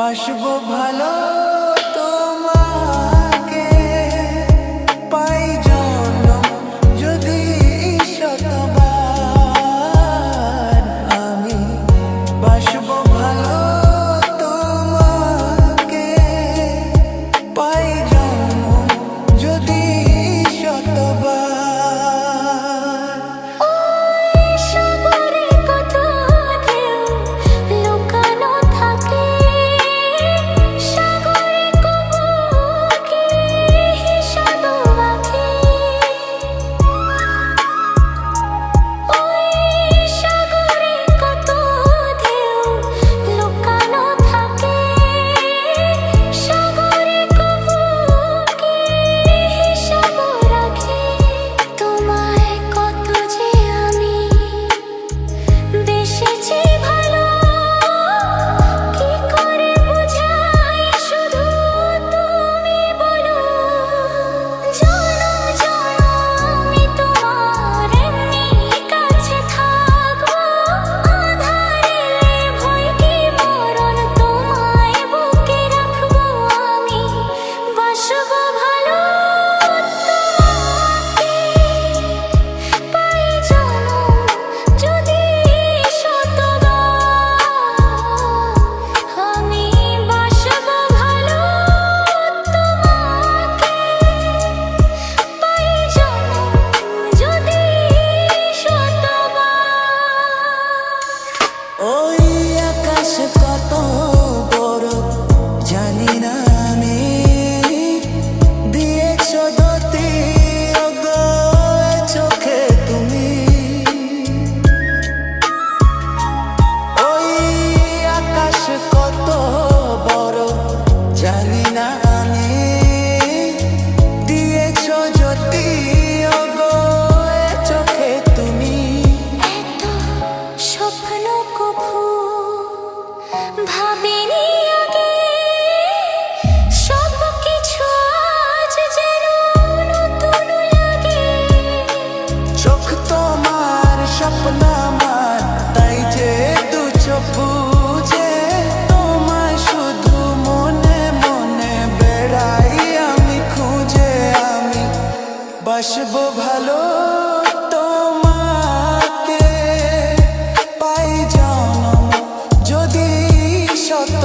বাসবো ভালো তোমাকে পাই জনম যদি শতবার আমি বাসবো ভালো তোমাকে পাই জনম যদি শতবার। কত বড় জানি না আমি দিয়েছো ধরতে চোখে তুমি ওই আকাশ কত বড় জানি না আমি দিয়েছো জ্যোতি চোখে তুমি এত স্বপ্ন কভু ভাবিনি আগে সব কিছু আজ যেন নতুন লাগে। চোখ তোমার স্বপ্ন আমার তাই যে দু চোখ বুঝে তোমায় শুধু মনে মনে বেড়াই আমি খুঁজে আমি বাসবো ভালো তোমাকে পাই জনম যদি শত